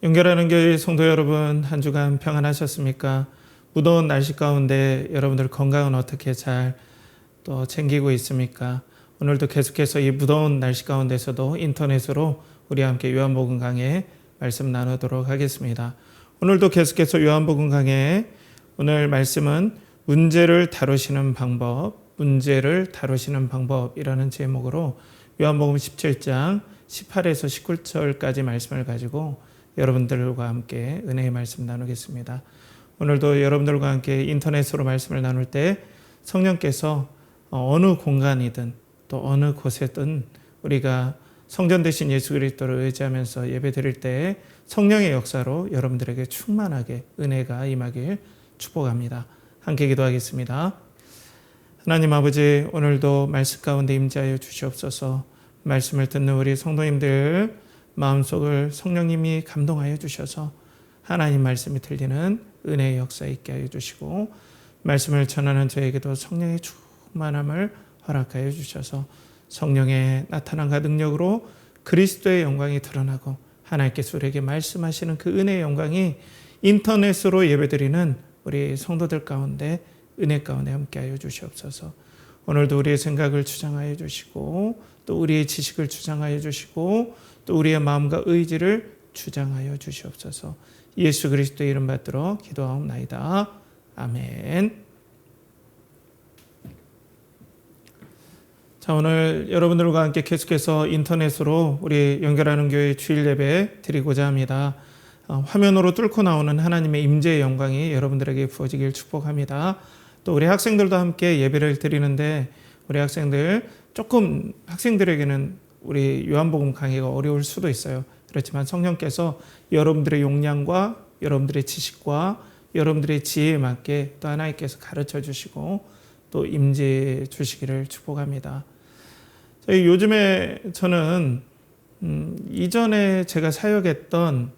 연결하는 교회 성도 여러분, 한 주간 평안하셨습니까? 무더운 날씨 가운데 여러분들 건강은 어떻게 잘 또 챙기고 있습니까? 오늘도 계속해서 이 무더운 날씨 가운데서도 인터넷으로 우리와 함께 요한복음 강해 말씀 나누도록 하겠습니다. 오늘도 계속해서 요한복음 강해 오늘 말씀은 문제를 다루시는 방법이라는 제목으로 요한복음 17장 18에서 19절까지 말씀을 가지고 여러분들과 함께 은혜의 말씀 나누겠습니다. 오늘도 여러분들과 함께 인터넷으로 말씀을 나눌 때 성령께서 어느 공간이든 또 어느 곳에든 우리가 성전 되신 예수 그리스도를 의지하면서 예배 드릴 때 성령의 역사로 여러분들에게 충만하게 은혜가 임하길 축복합니다. 함께 기도하겠습니다. 하나님 아버지, 오늘도 말씀 가운데 임재하여 주시옵소서. 말씀을 듣는 우리 성도님들 마음속을 성령님이 감동하여 주셔서 하나님 말씀이 들리는 은혜의 역사 있게 하여 주시고, 말씀을 전하는 저에게도 성령의 충만함을 허락하여 주셔서 성령의 나타남과 능력으로 그리스도의 영광이 드러나고 하나님께서 우리에게 말씀하시는 그 은혜의 영광이 인터넷으로 예배드리는 우리 성도들 가운데 은혜 가운데 함께하여 주시옵소서. 오늘도 우리의 생각을 주장하여 주시고 또 우리의 지식을 주장하여 주시고 또 우리의 마음과 의지를 주장하여 주시옵소서. 예수 그리스도의 이름 받들어 기도하옵나이다. 아멘. 자, 오늘 여러분들과 함께 계속해서 인터넷으로 우리 연결하는 교회 주일 예배 드리고자 합니다. 화면으로 뚫고 나오는 하나님의 임재의 영광이 여러분들에게 부어지길 축복합니다. 또 우리 학생들도 함께 예배를 드리는데 우리 학생들 조금 학생들에게는 우리 요한복음 강의가 어려울 수도 있어요. 그렇지만 성령께서 여러분들의 용량과 여러분들의 지식과 여러분들의 지혜에 맞게 또 하나님께서 가르쳐 주시고 또 임재해 주시기를 축복합니다. 요즘에 저는 이전에 제가 사역했던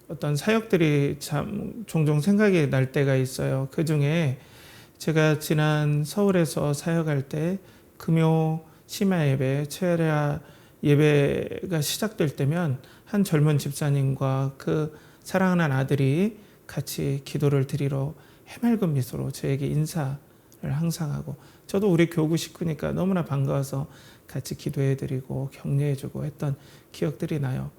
어떤 사역들이 참 종종 생각이 날 때가 있어요. 그 중에 제가 지난 서울에서 사역할 때 금요 심야 예배, 최애라 예배가 시작될 때면 한 젊은 집사님과 그 사랑하는 아들이 같이 기도를 드리러 해맑은 미소로 저에게 인사를 항상 하고, 저도 우리 교구 식구니까 너무나 반가워서 같이 기도해드리고 격려해주고 했던 기억들이 나요.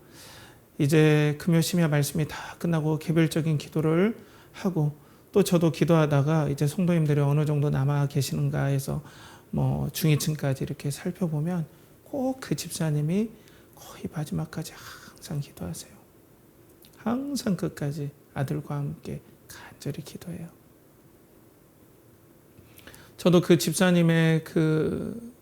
이제 금요 심야 말씀이 다 끝나고 개별적인 기도를 하고 또 저도 기도하다가 이제 성도님들이 어느 정도 남아 계시는가 해서 중위층까지 이렇게 살펴보면 꼭 그 집사님이 거의 마지막까지 항상 기도하세요. 항상 끝까지 아들과 함께 간절히 기도해요. 저도 그 집사님의 그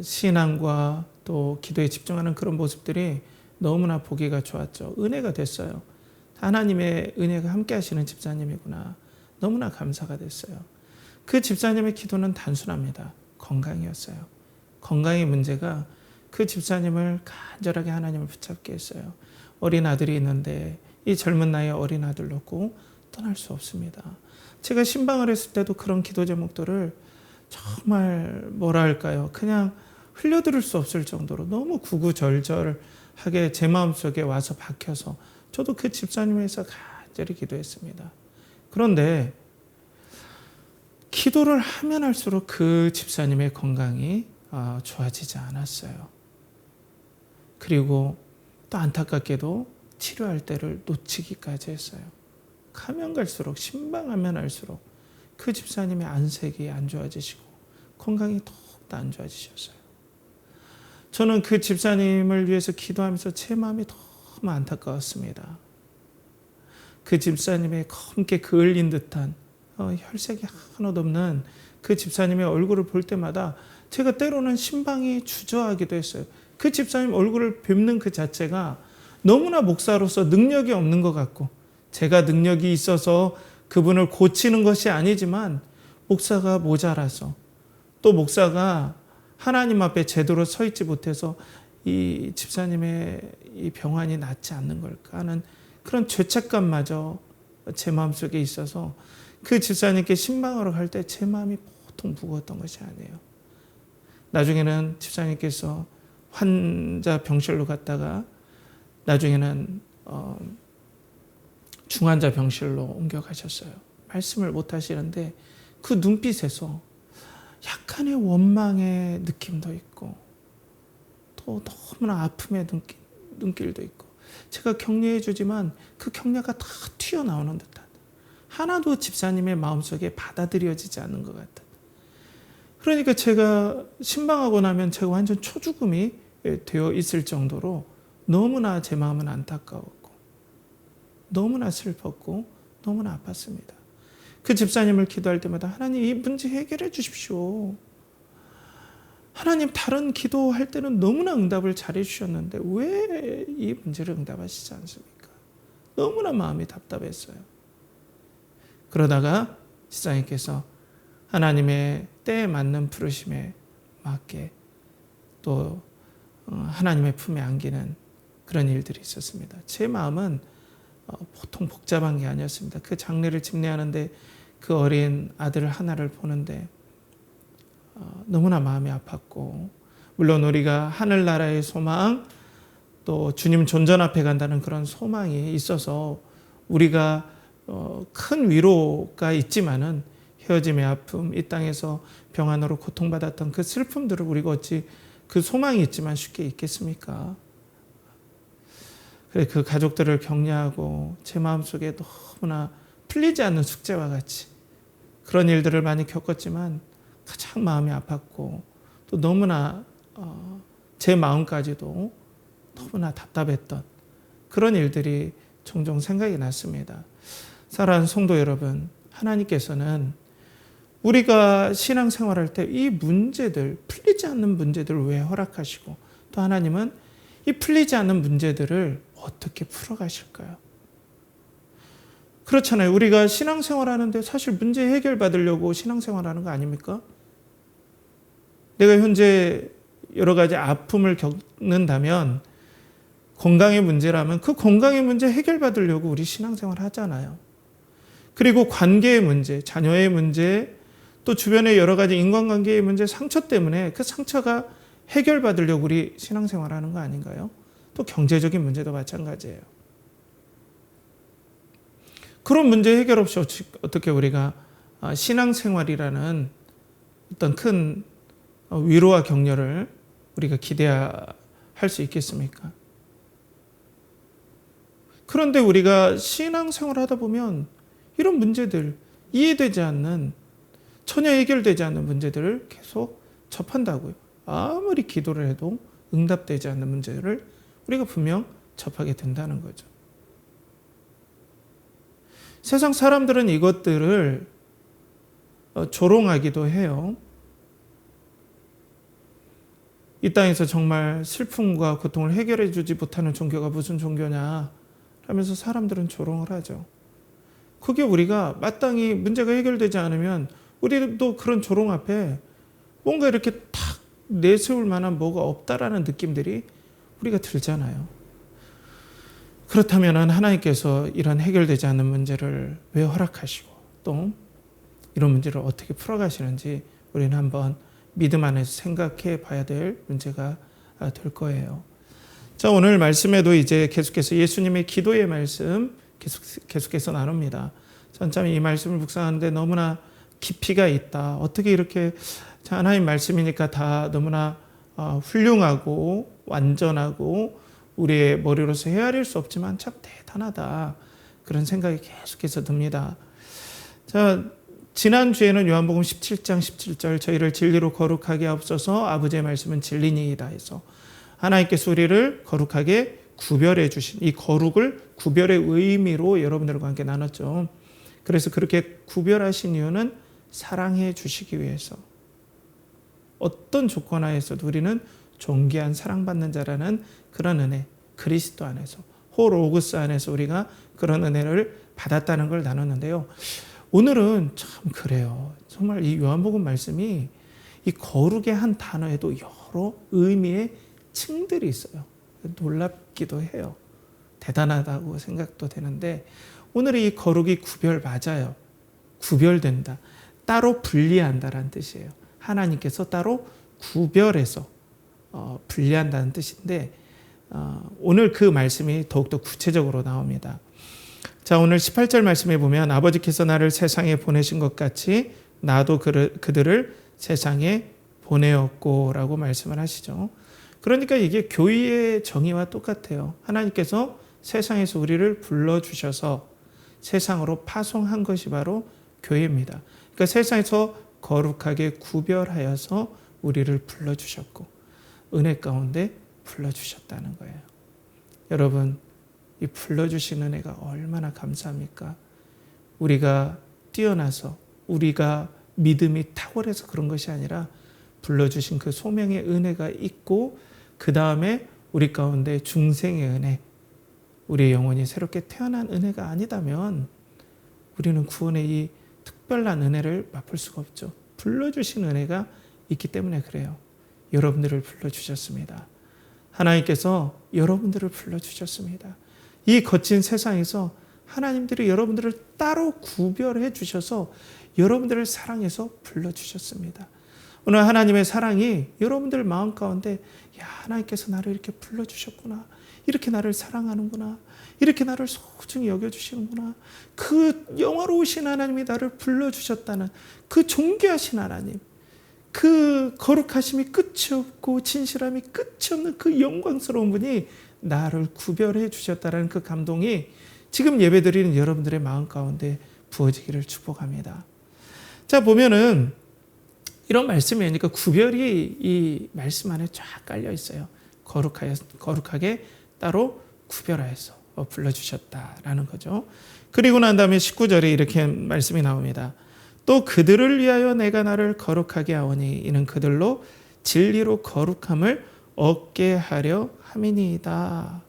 신앙과 또 기도에 집중하는 그런 모습들이 너무나 보기가 좋았죠. 은혜가 됐어요. 하나님의 은혜가 함께 하시는 집사님이구나. 너무나 감사가 됐어요. 그 집사님의 기도는 단순합니다. 건강이었어요. 건강의 문제가 그 집사님을 간절하게 하나님을 붙잡게 했어요. 어린 아들이 있는데 이 젊은 나이에 어린 아들 놓고 떠날 수 없습니다. 제가 신방을 했을 때도 그런 기도 제목들을 정말 그냥 흘려들을 수 없을 정도로 너무 구구절절하게 제 마음속에 와서 박혀서 저도 그 집사님을 위해서 간절히 기도했습니다. 그런데 기도를 하면 할수록 그 집사님의 건강이 좋아지지 않았어요. 그리고 또 안타깝게도 치료할 때를 놓치기까지 했어요. 가면 갈수록, 신방하면 할수록 그 집사님의 안색이 안 좋아지시고 건강이 더욱더 안 좋아지셨어요. 저는 그 집사님을 위해서 기도하면서 제 마음이 너무 안타까웠습니다. 그 집사님의 검게 그을린 듯한 혈색이 하나도 없는 그 집사님의 얼굴을 볼 때마다 제가 때로는 신방이 주저하기도 했어요. 그 집사님 얼굴을 뵙는 그 자체가 너무나 목사로서 능력이 없는 것 같고, 제가 능력이 있어서 그분을 고치는 것이 아니지만 목사가 모자라서 또 목사가 하나님 앞에 제대로 서 있지 못해서 이 집사님의 이 병환이 낫지 않는 걸까 하는 그런 죄책감마저 제 마음속에 있어서 그 집사님께 신방하러 갈 때 제 마음이 보통 무거웠던 것이 아니에요. 나중에는 집사님께서 환자 병실로 갔다가 나중에는 중환자 병실로 옮겨가셨어요. 말씀을 못 하시는데 그 눈빛에서 약간의 원망의 느낌도 있고 또 너무나 아픔의 눈길도 있고 제가 격려해 주지만 그 격려가 다 튀어나오는 듯한 하나도 집사님의 마음속에 받아들여지지 않는 것 같은 그러니까 제가 신방하고 나면 제가 완전 초죽음이 되어 있을 정도로 너무나 제 마음은 안타까웠고 너무나 슬펐고 너무나 아팠습니다. 그 집사님을 기도할 때마다 하나님 이 문제 해결해 주십시오. 하나님 다른 기도할 때는 너무나 응답을 잘해 주셨는데 왜 이 문제를 응답하시지 않습니까? 너무나 마음이 답답했어요. 그러다가 집사님께서 하나님의 때에 맞는 부르심에 맞게 또 하나님의 품에 안기는 그런 일들이 있었습니다. 제 마음은 보통 복잡한 게 아니었습니다. 그 장례를 집례하는데 그 어린 아들 하나를 보는데 너무나 마음이 아팠고 물론 우리가 하늘나라의 소망 또 주님 존전 앞에 간다는 그런 소망이 있어서 우리가 큰 위로가 있지만은 헤어짐의 아픔, 이 땅에서 병환으로 고통받았던 그 슬픔들을 우리가 어찌 그 소망이 있지만 쉽게 잊겠습니까? 그래 그 가족들을 격려하고 제 마음속에 너무나 풀리지 않는 숙제와 같이 그런 일들을 많이 겪었지만 가장 마음이 아팠고 또 너무나 제 마음까지도 너무나 답답했던 그런 일들이 종종 생각이 났습니다. 사랑하는 성도 여러분, 하나님께서는 우리가 신앙생활할 때 이 문제들, 풀리지 않는 문제들을 왜 허락하시고 또 하나님은 이 풀리지 않는 문제들을 어떻게 풀어가실까요? 그렇잖아요. 우리가 신앙생활하는데 사실 문제 해결받으려고 신앙생활하는 거 아닙니까? 내가 현재 여러 가지 아픔을 겪는다면 건강의 문제라면 그 건강의 문제 해결받으려고 우리 신앙생활 하잖아요. 그리고 관계의 문제, 자녀의 문제, 또 주변의 여러 가지 인간관계의 문제, 상처 때문에 그 상처가 해결받으려고 우리 신앙생활 하는 거 아닌가요? 또 경제적인 문제도 마찬가지예요. 그런 문제 해결 없이 어떻게 우리가 신앙생활이라는 어떤 큰 위로와 격려를 우리가 기대할 수 있겠습니까? 그런데 우리가 신앙생활을 하다 보면 이런 문제들, 이해되지 않는, 전혀 해결되지 않는 문제들을 계속 접한다고요. 아무리 기도를 해도 응답되지 않는 문제를 우리가 분명 접하게 된다는 거죠. 세상 사람들은 이것들을 조롱하기도 해요. 이 땅에서 정말 슬픔과 고통을 해결해 주지 못하는 종교가 무슨 종교냐 하면서 사람들은 조롱을 하죠. 그게 우리가 마땅히 문제가 해결되지 않으면 우리도 그런 조롱 앞에 뭔가 이렇게 탁 내세울 만한 뭐가 없다라는 느낌들이 우리가 들잖아요. 그렇다면 하나님께서 이런 해결되지 않는 문제를 왜 허락하시고 또 이런 문제를 어떻게 풀어가시는지 우리는 한번 믿음 안에서 생각해 봐야 될 문제가 될 거예요. 자, 오늘 말씀에도 이제 계속해서 예수님의 기도의 말씀 계속해서 나눕니다. 전 참 이 말씀을 묵상하는데 너무나 깊이가 있다. 어떻게 이렇게 하나님 말씀이니까 다 너무나 훌륭하고 완전하고 우리의 머리로서 헤아릴 수 없지만 참 대단하다. 그런 생각이 계속해서 듭니다. 자, 지난주에는 요한복음 17장 17절 저희를 진리로 거룩하게 하옵소서 아버지의 말씀은 진리니이다 해서 하나님께서 우리를 거룩하게 구별해 주신 이 거룩을 구별의 의미로 여러분들과 함께 나눴죠. 그래서 그렇게 구별하신 이유는 사랑해 주시기 위해서 어떤 조건 하에서도 우리는 존귀한 사랑받는 자라는 그런 은혜, 그리스도 안에서 호로고스 안에서 우리가 그런 은혜를 받았다는 걸 나눴는데요. 오늘은 참 그래요. 정말 이 요한복음 말씀이 이 거룩의 한 단어에도 여러 의미의 층들이 있어요. 놀랍기도 해요. 대단하다고 생각도 되는데 오늘 이 거룩이 구별 맞아요. 구별된다. 따로 분리한다라는 뜻이에요. 하나님께서 따로 구별해서 분리한다는 뜻인데 오늘 그 말씀이 더욱더 구체적으로 나옵니다. 자, 오늘 18절 말씀에 보면 아버지께서 나를 세상에 보내신 것 같이 나도 그들을 세상에 보내었고 라고 말씀을 하시죠. 그러니까 이게 교회의 정의와 똑같아요. 하나님께서 세상에서 우리를 불러주셔서 세상으로 파송한 것이 바로 교회입니다. 그러니까 세상에서 거룩하게 구별하여서 우리를 불러주셨고 은혜 가운데 불러주셨다는 거예요. 여러분, 이 불러주신 은혜가 얼마나 감사합니까? 우리가 뛰어나서 우리가 믿음이 탁월해서 그런 것이 아니라 불러주신 그 소명의 은혜가 있고 그 다음에 우리 가운데 중생의 은혜, 우리의 영혼이 새롭게 태어난 은혜가 아니다면 우리는 구원의 이 특별한 은혜를 맛볼 수가 없죠. 불러주신 은혜가 있기 때문에 그래요. 여러분들을 불러주셨습니다. 하나님께서 여러분들을 불러주셨습니다. 이 거친 세상에서 하나님들이 여러분들을 따로 구별해 주셔서 여러분들을 사랑해서 불러주셨습니다. 오늘 하나님의 사랑이 여러분들 마음 가운데 야, 하나님께서 나를 이렇게 불러주셨구나. 이렇게 나를 사랑하는구나. 이렇게 나를 소중히 여겨주시는구나. 그 영화로우신 하나님이 나를 불러주셨다는 그 존귀하신 하나님, 그 거룩하심이 끝이 없고 진실함이 끝이 없는 그 영광스러운 분이 나를 구별해 주셨다는 그 감동이 지금 예배드리는 여러분들의 마음 가운데 부어지기를 축복합니다. 자, 보면은 이런 말씀이 그러니까 구별이 이 말씀 안에 쫙 깔려 있어요. 거룩하게 따로 구별하여서 불러주셨다라는 거죠. 그리고 난 다음에 19절에 이렇게 말씀이 나옵니다. 또 그들을 위하여 내가 나를 거룩하게 하오니 이는 그들로 진리로 거룩함을 얻게 하려 함이니이다.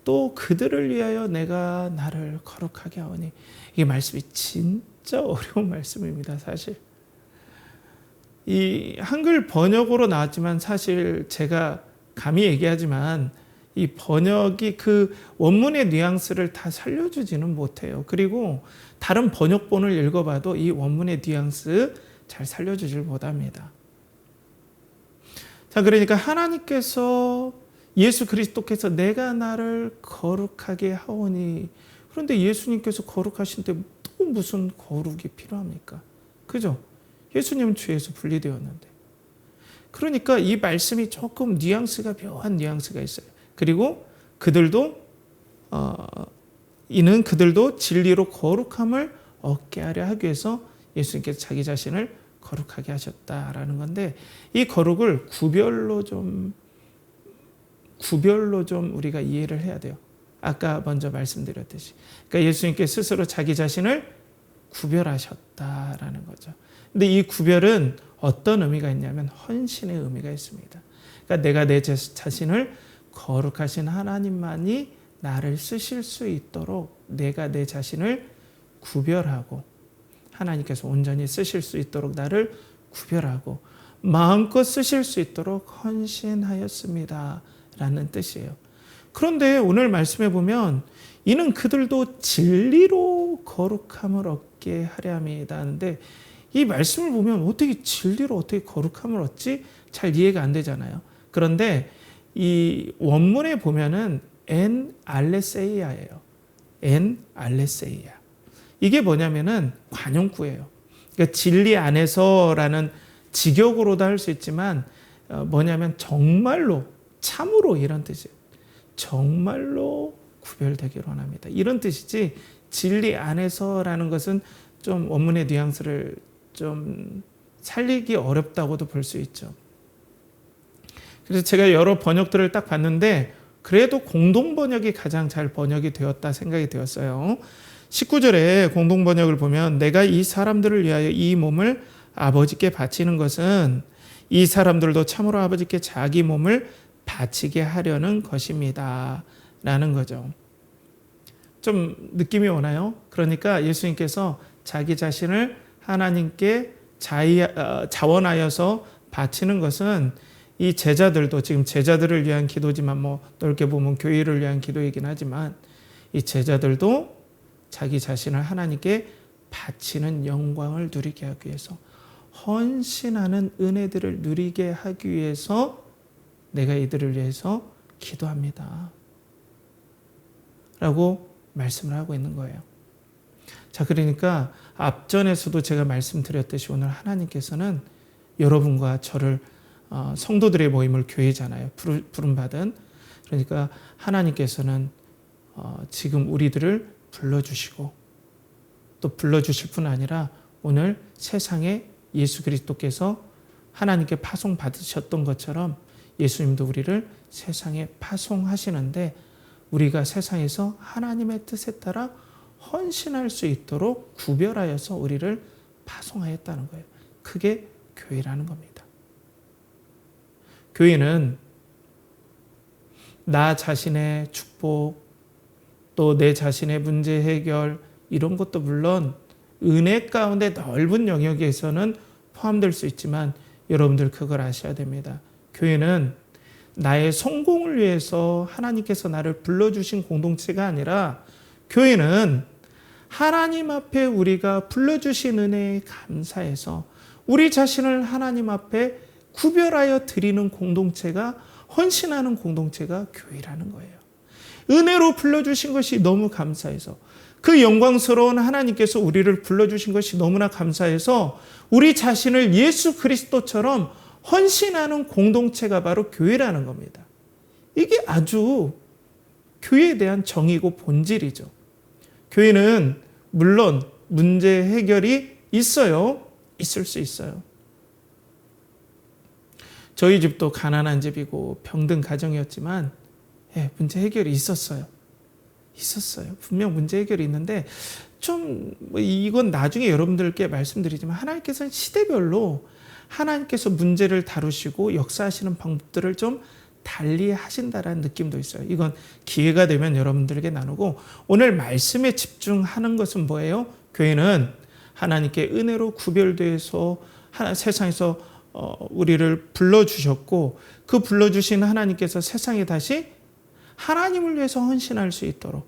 또 그들을 위하여 내가 나를 거룩하게 하오니, 이 말씀이 진짜 어려운 말씀입니다. 사실 이 한글 번역으로 나왔지만 사실 제가 감히 얘기하지만 이 번역이 그 원문의 뉘앙스를 다 살려주지는 못해요. 그리고 다른 번역본을 읽어봐도 이 원문의 뉘앙스 잘 살려주질 못합니다. 자, 그러니까 하나님께서 예수 그리스도께서 내가 나를 거룩하게 하오니, 그런데 예수님께서 거룩하신데 또 무슨 거룩이 필요합니까? 그죠? 예수님은 죄에서 분리되었는데. 그러니까 이 말씀이 조금 뉘앙스가 묘한 뉘앙스가 있어요. 그리고 이는 그들도 진리로 거룩함을 얻게 하려 하기 위해서 예수님께서 자기 자신을 거룩하게 하셨다라는 건데, 이 거룩을 구별로 좀 우리가 이해를 해야 돼요. 아까 먼저 말씀드렸듯이. 그러니까 예수님께 스스로 자기 자신을 구별하셨다라는 거죠. 근데 이 구별은 어떤 의미가 있냐면 헌신의 의미가 있습니다. 그러니까 내가 내 자신을 거룩하신 하나님만이 나를 쓰실 수 있도록 내가 내 자신을 구별하고 하나님께서 온전히 쓰실 수 있도록 나를 구별하고 마음껏 쓰실 수 있도록 헌신하였습니다 라는 뜻이에요. 그런데 오늘 말씀해 보면 이는 그들도 진리로 거룩함을 얻게 하려 함이다 하는데, 이 말씀을 보면 어떻게 진리로 어떻게 거룩함을 얻지? 잘 이해가 안 되잖아요. 그런데 이 원문에 보면은 엔 알레세이아예요. 엔 알레세이아. 이게 뭐냐면은 관용구예요. 그러니까 진리 안에서라는 직역으로도 할 수 있지만 뭐냐면 정말로, 참으로 이런 뜻이에요. 정말로 구별되기를 원합니다. 이런 뜻이지 진리 안에서라는 것은 좀 원문의 뉘앙스를 좀 살리기 어렵다고도 볼 수 있죠. 그래서 제가 여러 번역들을 딱 봤는데 그래도 공동번역이 가장 잘 번역이 되었다 생각이 되었어요. 19절에 공동번역을 보면 내가 이 사람들을 위하여 이 몸을 아버지께 바치는 것은 이 사람들도 참으로 아버지께 자기 몸을 바치게 하려는 것입니다 라는 거죠. 좀 느낌이 오나요? 그러니까 예수님께서 자기 자신을 하나님께 자원하여서 바치는 것은 이 제자들도, 지금 제자들을 위한 기도지만 뭐 넓게 보면 교회를 위한 기도이긴 하지만 이 제자들도 자기 자신을 하나님께 바치는 영광을 누리게 하기 위해서, 헌신하는 은혜들을 누리게 하기 위해서 내가 이들을 위해서 기도합니다 라고 말씀을 하고 있는 거예요. 자, 그러니까 앞전에서도 제가 말씀드렸듯이 오늘 하나님께서는 여러분과 저를, 성도들의 모임을 교회잖아요. 부름받은. 그러니까 하나님께서는 지금 우리들을 불러주시고, 또 불러주실 뿐 아니라 오늘 세상에 예수 그리스도께서 하나님께 파송받으셨던 것처럼 예수님도 우리를 세상에 파송하시는데, 우리가 세상에서 하나님의 뜻에 따라 헌신할 수 있도록 구별하여서 우리를 파송하였다는 거예요. 그게 교회라는 겁니다. 교회는 나 자신의 축복, 또 내 자신의 문제 해결, 이런 것도 물론 은혜 가운데 넓은 영역에서는 포함될 수 있지만, 여러분들 그걸 아셔야 됩니다. 교회는 나의 성공을 위해서 하나님께서 나를 불러주신 공동체가 아니라, 교회는 하나님 앞에 우리가 불러주신 은혜에 감사해서 우리 자신을 하나님 앞에 구별하여 드리는 공동체가, 헌신하는 공동체가 교회라는 거예요. 은혜로 불러주신 것이 너무 감사해서, 그 영광스러운 하나님께서 우리를 불러주신 것이 너무나 감사해서 우리 자신을 예수 그리스도처럼 헌신하는 공동체가 바로 교회라는 겁니다. 이게 아주 교회에 대한 정의고 본질이죠. 교회는 물론 문제 해결이 있어요. 있을 수 있어요. 저희 집도 가난한 집이고 병든 가정이었지만, 문제 해결이 있었어요. 분명 문제 해결이 있는데, 좀 이건 나중에 여러분들께 말씀드리지만, 하나님께서는 시대별로 하나님께서 문제를 다루시고 역사하시는 방법들을 좀 달리 하신다라는 느낌도 있어요. 이건 기회가 되면 여러분들에게 나누고, 오늘 말씀에 집중하는 것은 뭐예요? 교회는 하나님께 은혜로 구별돼서 세상에서 우리를 불러주셨고, 그 불러주신 하나님께서 세상에 다시 하나님을 위해서 헌신할 수 있도록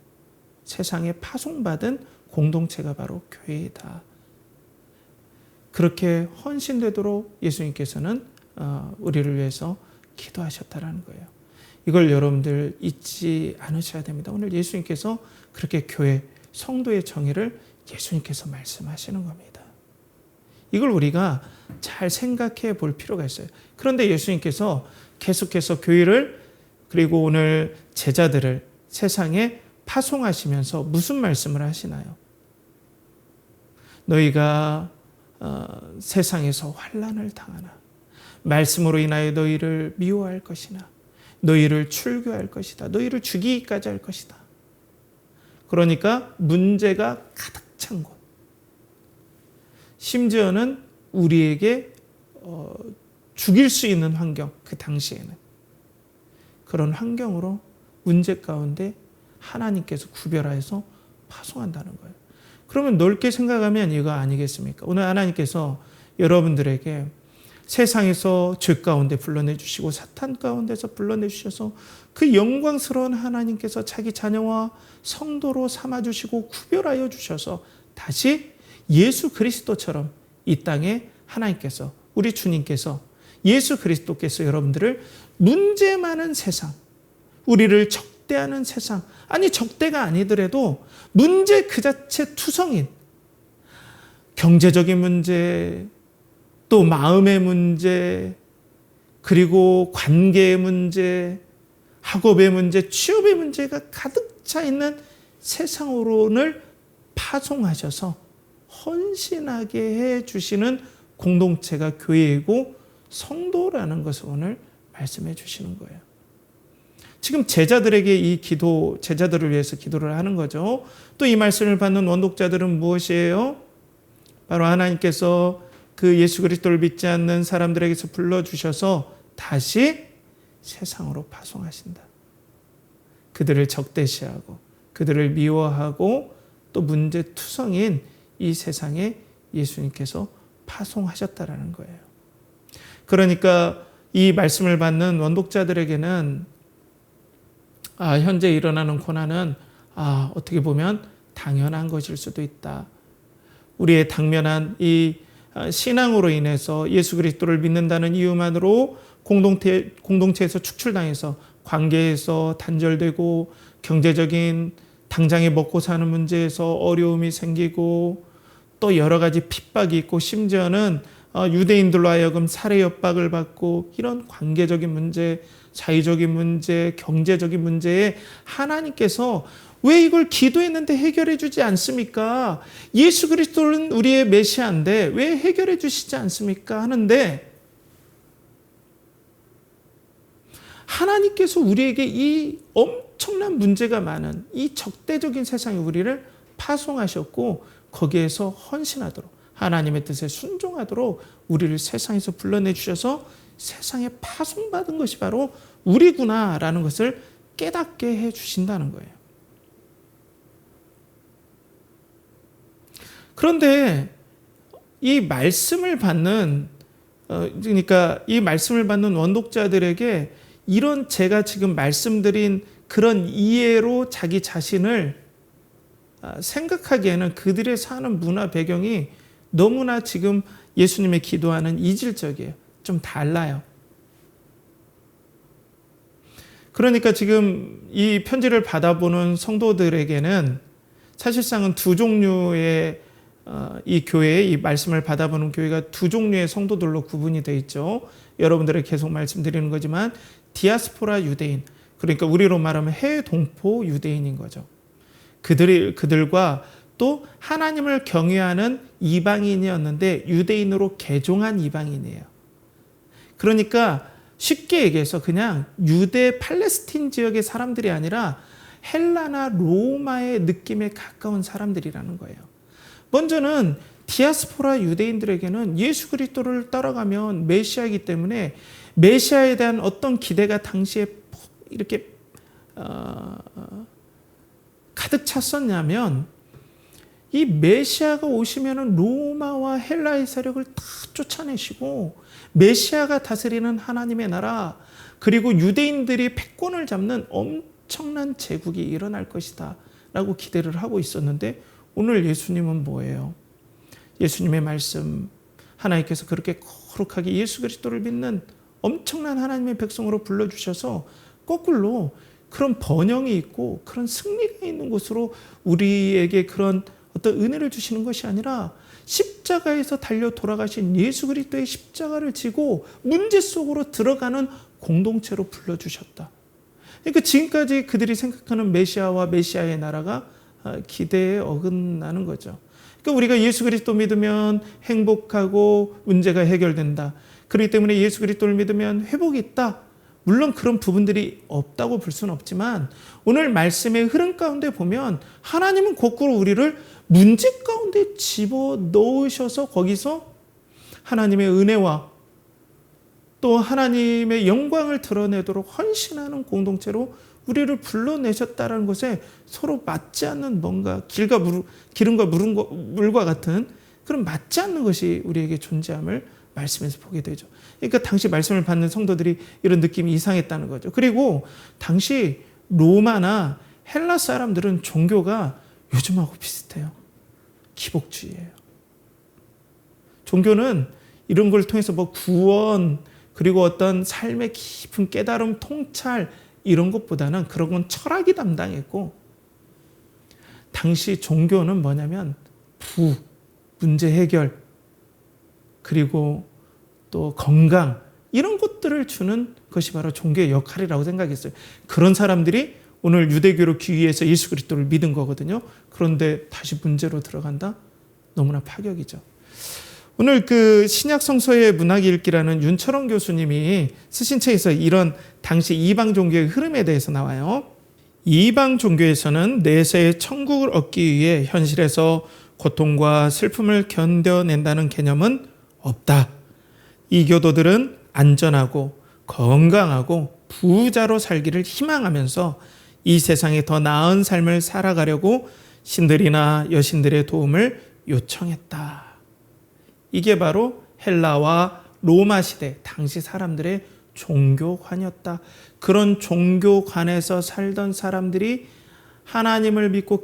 세상에 파송받은 공동체가 바로 교회이다. 그렇게 헌신되도록 예수님께서는 우리를 위해서 기도하셨다라는 거예요. 이걸 여러분들 잊지 않으셔야 됩니다. 오늘 예수님께서 그렇게 교회, 성도의 정의를 예수님께서 말씀하시는 겁니다. 이걸 우리가 잘 생각해 볼 필요가 있어요. 그런데 예수님께서 계속해서 교회를, 그리고 오늘 제자들을 세상에 파송하시면서 무슨 말씀을 하시나요? 너희가 세상에서 환난을 당하나 말씀으로 인하여 너희를 미워할 것이나 너희를 출교할 것이다. 너희를 죽이기까지 할 것이다. 그러니까 문제가 가득 찬 곳. 심지어는 우리에게 죽일 수 있는 환경, 그 당시에는. 그런 환경으로 문제 가운데 하나님께서 구별하여서 파송한다는 거예요. 그러면 넓게 생각하면 이거 아니겠습니까? 오늘 하나님께서 여러분들에게 세상에서 죄 가운데 불러내 주시고 사탄 가운데서 불러내 주셔서 그 영광스러운 하나님께서 자기 자녀와 성도로 삼아 주시고 구별하여 주셔서 다시 예수 그리스도처럼 이 땅에 하나님께서, 우리 주님께서, 예수 그리스도께서 여러분들을 문제 많은 세상, 우리를 적대하는 세상, 아니 적대가 아니더라도 문제 그 자체 투성인 경제적인 문제, 또 마음의 문제, 그리고 관계의 문제, 학업의 문제, 취업의 문제가 가득 차 있는 세상으로는 파송하셔서 헌신하게 해 주시는 공동체가 교회이고 성도라는 것을 오늘 말씀해 주시는 거예요. 지금 제자들에게 이 기도, 제자들을 위해서 기도를 하는 거죠. 또 이 말씀을 받는 원독자들은 무엇이에요? 바로 하나님께서 그 예수 그리스도를 믿지 않는 사람들에게서 불러주셔서 다시 세상으로 파송하신다. 그들을 적대시하고 그들을 미워하고 또 문제투성인 이 세상에 예수님께서 파송하셨다라는 거예요. 그러니까 이 말씀을 받는 원독자들에게는 현재 일어나는 고난은 어떻게 보면 당연한 것일 수도 있다. 우리의 당면한 이 신앙으로 인해서 예수 그리스도를 믿는다는 이유만으로 공동체에서 축출당해서 관계에서 단절되고 경제적인 당장에 먹고 사는 문제에서 어려움이 생기고 또 여러 가지 핍박이 있고 심지어는 유대인들로 하여금 살해 협박을 받고 이런 관계적인 문제, 사회적인 문제, 경제적인 문제에 하나님께서 왜 이걸 기도했는데 해결해 주지 않습니까? 예수 그리스도는 우리의 메시아인데 왜 해결해 주시지 않습니까? 하는데 하나님께서 우리에게 이 엄청난 문제가 많은 이 적대적인 세상에 우리를 파송하셨고 거기에서 헌신하도록 하나님의 뜻에 순종하도록 우리를 세상에서 불러내 주셔서 세상에 파송받은 것이 바로 우리구나라는 것을 깨닫게 해 주신다는 거예요. 그런데 이 말씀을 받는 그러니까 이 말씀을 받는 원독자들에게 이런 제가 지금 말씀드린 그런 이해로 자기 자신을 생각하기에는 그들의 사는 문화 배경이 너무나 지금 예수님의 기도하는 이질적이에요. 좀 달라요. 그러니까 지금 이 편지를 받아보는 성도들에게는 사실상은 두 종류의 이 교회에 이 말씀을 받아보는 교회가 두 종류의 성도들로 구분이 되어 있죠. 여러분들에게 계속 말씀드리는 거지만 디아스포라 유대인, 그러니까 우리로 말하면 해외 동포 유대인인 거죠. 그들과 또 하나님을 경외하는 이방인이었는데 유대인으로 개종한 이방인이에요. 그러니까 쉽게 얘기해서 그냥 유대 팔레스틴 지역의 사람들이 아니라 헬라나 로마의 느낌에 가까운 사람들이라는 거예요. 먼저는 디아스포라 유대인들에게는 예수 그리스도를 따라가면 메시아이기 때문에 메시아에 대한 어떤 기대가 당시에 이렇게 가득 찼었냐면 이 메시아가 오시면은 로마와 헬라의 세력을 다 쫓아내시고 메시아가 다스리는 하나님의 나라 그리고 유대인들이 패권을 잡는 엄청난 제국이 일어날 것이다 라고 기대를 하고 있었는데 오늘 예수님은 뭐예요? 예수님의 말씀 하나님께서 그렇게 거룩하게 예수 그리스도를 믿는 엄청난 하나님의 백성으로 불러주셔서 거꾸로 그런 번영이 있고 그런 승리가 있는 곳으로 우리에게 그런 어떤 은혜를 주시는 것이 아니라 십자가에서 달려 돌아가신 예수 그리스도의 십자가를 지고 문제 속으로 들어가는 공동체로 불러주셨다. 그러니까 지금까지 그들이 생각하는 메시아와 메시아의 나라가 기대에 어긋나는 거죠. 그러니까 우리가 예수 그리스도 믿으면 행복하고 문제가 해결된다. 그렇기 때문에 예수 그리스도를 믿으면 회복이 있다. 물론 그런 부분들이 없다고 볼 수는 없지만 오늘 말씀의 흐름 가운데 보면 하나님은 거꾸로 우리를 문제 가운데 집어넣으셔서 거기서 하나님의 은혜와 또 하나님의 영광을 드러내도록 헌신하는 공동체로 우리를 불러내셨다는 것에 서로 맞지 않는 뭔가 기름과 물과 같은 그런 맞지 않는 것이 우리에게 존재함을 말씀에서 보게 되죠. 그러니까 당시 말씀을 받는 성도들이 이런 느낌이 이상했다는 거죠. 그리고 당시 로마나 헬라 사람들은 종교가 요즘하고 비슷해요. 기복주의예요. 종교는 이런 걸 통해서 뭐 구원 그리고 어떤 삶의 깊은 깨달음, 통찰 이런 것보다는 그런 건 철학이 담당했고 당시 종교는 뭐냐면 문제 해결 그리고 또 건강 이런 것들을 주는 것이 바로 종교의 역할이라고 생각했어요. 그런 사람들이 오늘 유대교로 귀의해서 예수 그리스도를 믿은 거거든요. 그런데 다시 문제로 들어간다? 너무나 파격이죠. 오늘 그 신약 성서의 문학 읽기라는 윤철원 교수님이 쓰신 책에서 이런 당시 이방 종교의 흐름에 대해서 나와요. 이방 종교에서는 내세의 천국을 얻기 위해 현실에서 고통과 슬픔을 견뎌낸다는 개념은 없다. 이 교도들은 안전하고 건강하고 부자로 살기를 희망하면서 이 세상에 더 나은 삶을 살아가려고 신들이나 여신들의 도움을 요청했다. 이게 바로 헬라와 로마 시대 당시 사람들의 종교관이었다. 그런 종교관에서 살던 사람들이 하나님을 믿고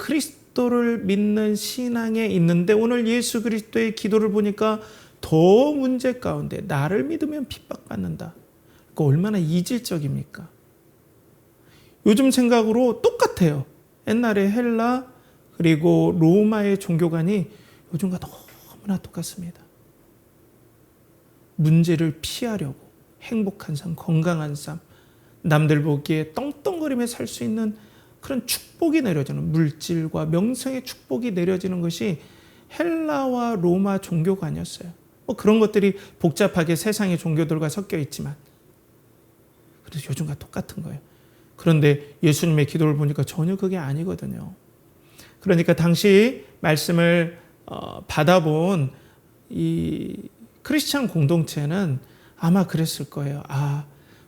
그리스도를 믿는 신앙에 있는데 오늘 예수 그리스도의 기도를 보니까 더 문제 가운데 나를 믿으면 핍박받는다. 그 얼마나 이질적입니까? 요즘 생각으로 똑같아요. 옛날에 헬라 그리고 로마의 종교관이 요즘과 너무나 똑같습니다. 문제를 피하려고 행복한 삶, 건강한 삶, 남들 보기에 떵떵거리며 살 수 있는 그런 축복이 내려지는, 물질과 명성의 축복이 내려지는 것이 헬라와 로마 종교관이었어요. 그런 것들이 복잡하게 세상의 종교들과 섞여 있지만 그래서 요즘과 똑같은 거예요. 그런데 예수님의 기도를 보니까 전혀 그게 아니거든요. 그러니까 당시 말씀을 받아본 이 크리스찬 공동체는 아마 그랬을 거예요.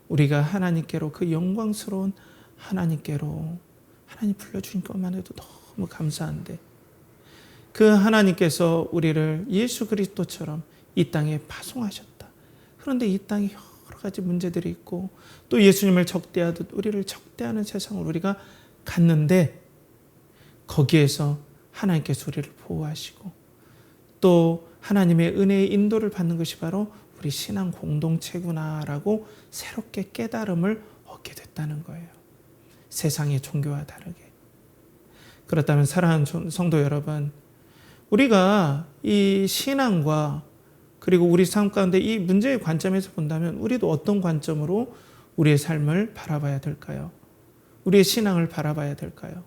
우리가 하나님께로, 그 영광스러운 하나님께로 하나님 불러주신 것만 해도 너무 감사한데 그 하나님께서 우리를 예수 그리스도처럼 이 땅에 파송하셨다. 그런데 이 땅에 여러 가지 문제들이 있고 또 예수님을 적대하듯 우리를 적대하는 세상을 우리가 갔는데 거기에서 하나님께서 우리를 보호하시고 또 하나님의 은혜의 인도를 받는 것이 바로 우리 신앙 공동체구나라고 새롭게 깨달음을 얻게 됐다는 거예요. 세상의 종교와 다르게. 그렇다면 사랑하는 성도 여러분, 우리가 이 신앙과 그리고 우리 삶 가운데 이 문제의 관점에서 본다면 우리도 어떤 관점으로 우리의 삶을 바라봐야 될까요? 우리의 신앙을 바라봐야 될까요?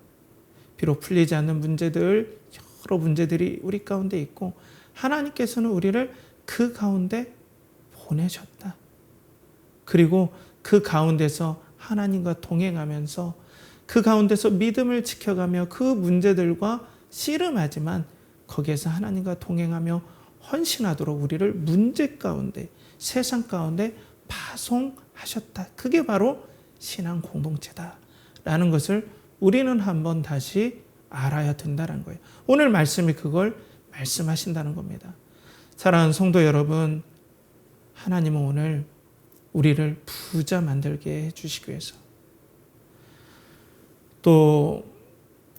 비록 풀리지 않는 문제들, 여러 문제들이 우리 가운데 있고 하나님께서는 우리를 그 가운데 보내셨다. 그리고 그 가운데서 하나님과 동행하면서 그 가운데서 믿음을 지켜가며 그 문제들과 씨름하지만 거기에서 하나님과 동행하며 헌신하도록 우리를 문제 가운데, 세상 가운데 파송하셨다. 그게 바로 신앙 공동체다라는 것을 우리는 한번 다시 알아야 된다는 거예요. 오늘 말씀이 그걸 말씀하신다는 겁니다. 사랑하는 성도 여러분, 하나님은 오늘 우리를 부자 만들게 해주시기 위해서 또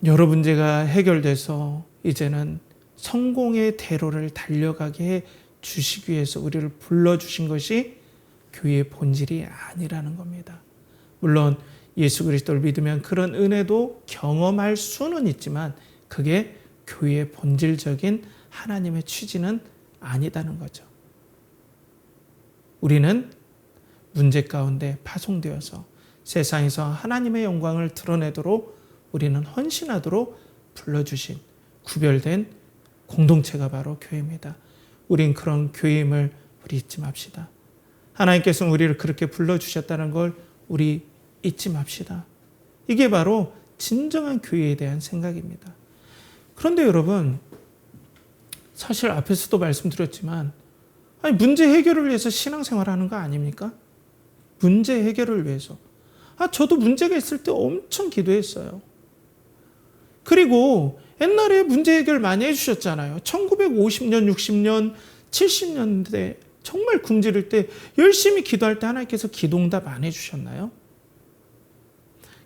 여러 문제가 해결돼서 이제는 성공의 대로를 달려가게 해 주시기 위해서 우리를 불러주신 것이 교회의 본질이 아니라는 겁니다. 물론 예수 그리스도를 믿으면 그런 은혜도 경험할 수는 있지만 그게 교회의 본질적인 하나님의 취지는 아니다는 거죠. 우리는 문제 가운데 파송되어서 세상에서 하나님의 영광을 드러내도록 우리는 헌신하도록 불러주신 구별된 공동체가 바로 교회입니다. 우린 그런 교회임을 우리 잊지 맙시다. 하나님께서는 우리를 그렇게 불러주셨다는 걸 우리 잊지 맙시다. 이게 바로 진정한 교회에 대한 생각입니다. 그런데 여러분, 사실 앞에서도 말씀드렸지만 문제 해결을 위해서 신앙생활하는 거 아닙니까? 문제 해결을 위해서. 저도 문제가 있을 때 엄청 기도했어요. 그리고 옛날에 문제 해결 많이 해주셨잖아요. 1950년, 60년, 70년대 정말 굶주릴 때 열심히 기도할 때 하나님께서 기도응답 안 해주셨나요?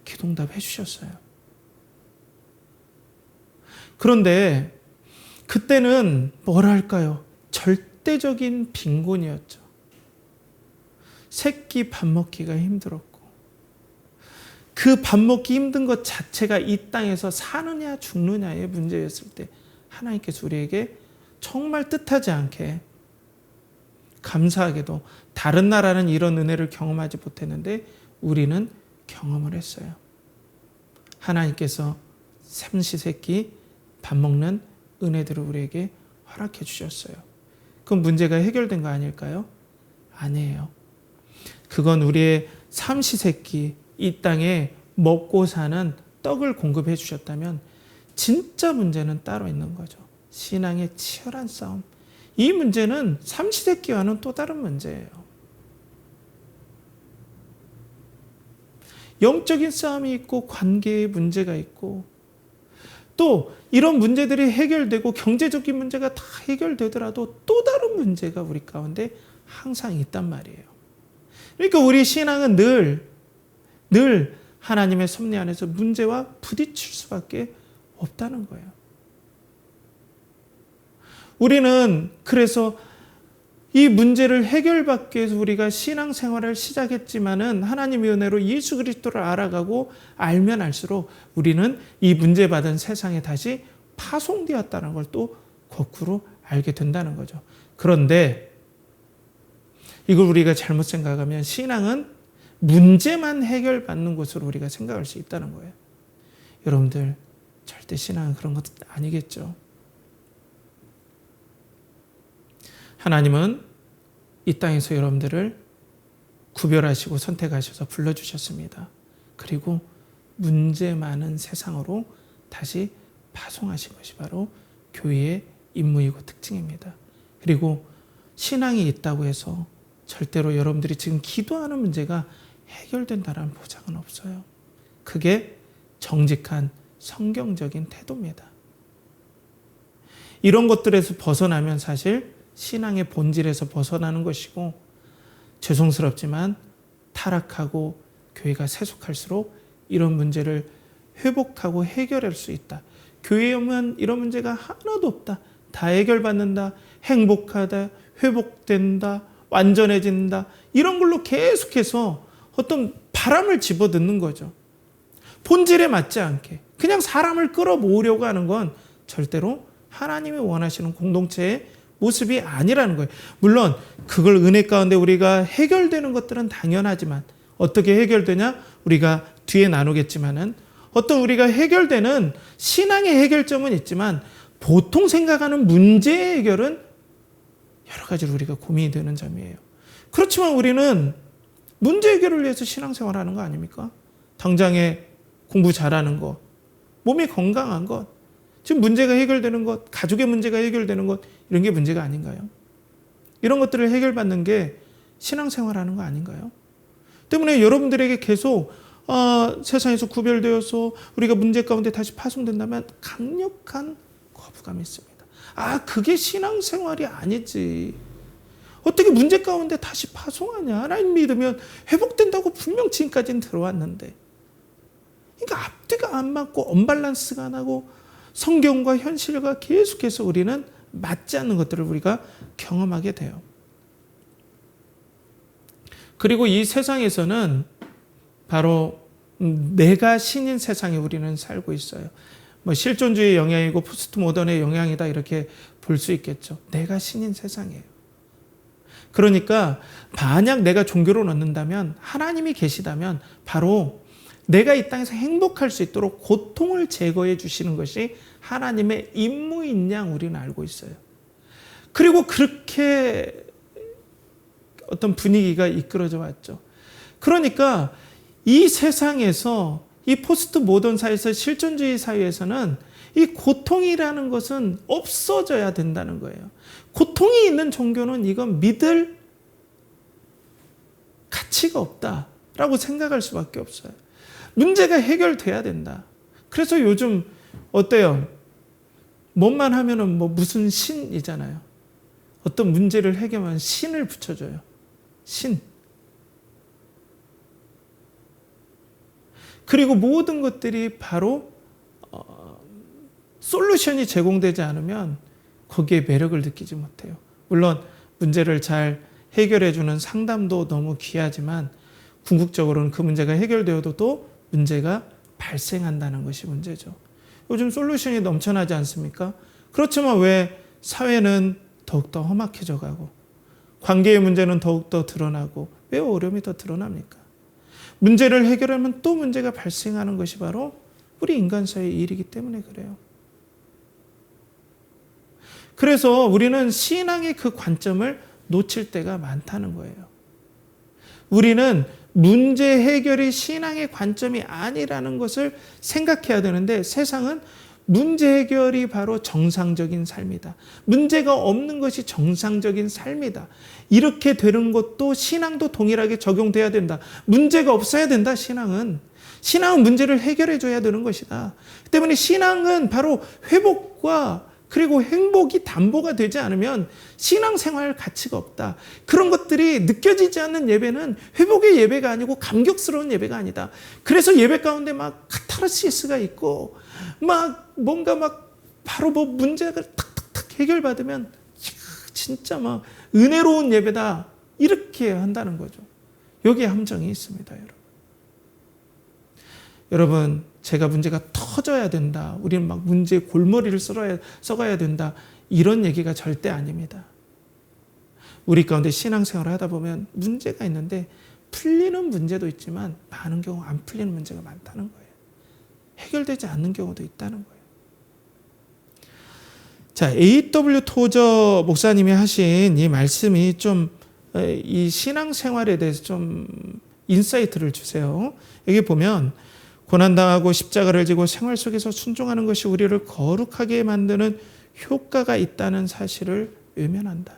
기도응답 해주셨어요. 그런데 그때는 뭐랄까요? 절대적인 빈곤이었죠. 새끼 밥 먹기가 힘들었고 그 밥 먹기 힘든 것 자체가 이 땅에서 사느냐 죽느냐의 문제였을 때 하나님께서 우리에게 정말 뜻하지 않게 감사하게도 다른 나라는 이런 은혜를 경험하지 못했는데 우리는 경험을 했어요. 하나님께서 삼시세끼 밥 먹는 은혜들을 우리에게 허락해 주셨어요. 그건 문제가 해결된 거 아닐까요? 아니에요. 그건 우리의 삼시세끼 이 땅에 먹고 사는 떡을 공급해 주셨다면 진짜 문제는 따로 있는 거죠. 신앙의 치열한 싸움. 이 문제는 삼시세끼와는 또 다른 문제예요. 영적인 싸움이 있고 관계의 문제가 있고 또 이런 문제들이 해결되고 경제적인 문제가 다 해결되더라도 또 다른 문제가 우리 가운데 항상 있단 말이에요. 그러니까 우리 신앙은 늘 하나님의 섭리 안에서 문제와 부딪힐 수밖에 없다는 거예요. 우리는 그래서 이 문제를 해결받기 위해서 우리가 신앙생활을 시작했지만은 하나님의 은혜로 예수 그리스도를 알아가고 알면 알수록 우리는 이 문제받은 세상에 다시 파송되었다는 걸 또 거꾸로 알게 된다는 거죠. 그런데 이걸 우리가 잘못 생각하면 신앙은 문제만 해결받는 것으로 우리가 생각할 수 있다는 거예요. 여러분들 절대 신앙은 그런 것도 아니겠죠. 하나님은 이 땅에서 여러분들을 구별하시고 선택하셔서 불러주셨습니다. 그리고 문제 많은 세상으로 다시 파송하신 것이 바로 교회의 임무이고 특징입니다. 그리고 신앙이 있다고 해서 절대로 여러분들이 지금 기도하는 문제가 해결된다는 보장은 없어요. 그게 정직한 성경적인 태도입니다. 이런 것들에서 벗어나면 사실 신앙의 본질에서 벗어나는 것이고, 죄송스럽지만 타락하고 교회가 세속할수록 이런 문제를 회복하고 해결할 수 있다. 교회에 오면 이런 문제가 하나도 없다. 다 해결받는다. 행복하다. 회복된다. 완전해진다. 이런 걸로 계속해서 어떤 바람을 집어넣는 거죠. 본질에 맞지 않게 그냥 사람을 끌어모으려고 하는 건 절대로 하나님이 원하시는 공동체의 모습이 아니라는 거예요. 물론 그걸 은혜 가운데 우리가 해결되는 것들은 당연하지만, 어떻게 해결되냐? 우리가 뒤에 나누겠지만은 어떤 우리가 해결되는 신앙의 해결점은 있지만 보통 생각하는 문제 해결은 여러 가지로 우리가 고민이 되는 점이에요. 그렇지만 우리는 문제 해결을 위해서 신앙생활하는 거 아닙니까? 당장에 공부 잘하는 것, 몸이 건강한 것, 지금 문제가 해결되는 것, 가족의 문제가 해결되는 것, 이런 게 문제가 아닌가요? 이런 것들을 해결받는 게 신앙생활하는 거 아닌가요? 때문에 여러분들에게 계속 세상에서 구별되어서 우리가 문제 가운데 다시 파송된다면 강력한 거부감이 있습니다. 그게 신앙생활이 아니지. 어떻게 문제 가운데 다시 파송하냐? 하나님 믿으면 회복된다고 분명 지금까지는 들어왔는데. 그러니까 앞뒤가 안 맞고 언밸런스가 안 하고 성경과 현실과 계속해서 우리는 맞지 않는 것들을 우리가 경험하게 돼요. 그리고 이 세상에서는 바로 내가 신인 세상에 우리는 살고 있어요. 실존주의 영향이고 포스트 모던의 영향이다 이렇게 볼 수 있겠죠. 내가 신인 세상이에요. 그러니까 만약 내가 종교를 얻는다면, 하나님이 계시다면 바로 내가 이 땅에서 행복할 수 있도록 고통을 제거해 주시는 것이 하나님의 임무인 양 우리는 알고 있어요. 그리고 그렇게 어떤 분위기가 이끌어져 왔죠. 그러니까 이 세상에서, 이 포스트 모던 사회에서, 실존주의 사회에서는 이 고통이라는 것은 없어져야 된다는 거예요. 고통이 있는 종교는 이건 믿을 가치가 없다라고 생각할 수밖에 없어요. 문제가 해결돼야 된다. 그래서 요즘 어때요? 뭐만 하면은 무슨 신이잖아요. 어떤 문제를 해결하면 신을 붙여줘요. 신. 그리고 모든 것들이 바로 솔루션이 제공되지 않으면 거기에 매력을 느끼지 못해요. 물론 문제를 잘 해결해주는 상담도 너무 귀하지만 궁극적으로는 그 문제가 해결되어도 또 문제가 발생한다는 것이 문제죠. 요즘 솔루션이 넘쳐나지 않습니까? 그렇지만 왜 사회는 더욱더 험악해져 가고 관계의 문제는 더욱더 드러나고 왜 어려움이 더 드러납니까? 문제를 해결하면 또 문제가 발생하는 것이 바로 우리 인간사의 일이기 때문에 그래요. 그래서 우리는 신앙의 그 관점을 놓칠 때가 많다는 거예요. 우리는 문제 해결이 신앙의 관점이 아니라는 것을 생각해야 되는데, 세상은 문제 해결이 바로 정상적인 삶이다. 문제가 없는 것이 정상적인 삶이다. 이렇게 되는 것도 신앙도 동일하게 적용돼야 된다. 문제가 없어야 된다, 신앙은. 신앙은 문제를 해결해 줘야 되는 것이다. 때문에 신앙은 바로 회복과 그리고 행복이 담보가 되지 않으면 신앙생활 가치가 없다. 그런 것들이 느껴지지 않는 예배는 회복의 예배가 아니고 감격스러운 예배가 아니다. 그래서 예배 가운데 막 카타르시스가 있고 막 뭔가 막 바로 뭐 문제가 탁탁탁 해결받으면 진짜 막 은혜로운 예배다. 이렇게 한다는 거죠. 여기에 함정이 있습니다, 여러분. 여러분, 제가 문제가 터져야 된다. 우리는 막 문제의 골머리를 썩어야 된다. 이런 얘기가 절대 아닙니다. 우리 가운데 신앙생활을 하다 보면 문제가 있는데 풀리는 문제도 있지만 많은 경우 안 풀리는 문제가 많다는 거예요. 해결되지 않는 경우도 있다는 거예요. 자, A.W. 토저 목사님이 하신 이 말씀이 좀 이 신앙생활에 대해서 좀 인사이트를 주세요. 여기 보면 고난당하고 십자가를 지고 생활 속에서 순종하는 것이 우리를 거룩하게 만드는 효과가 있다는 사실을 외면한다.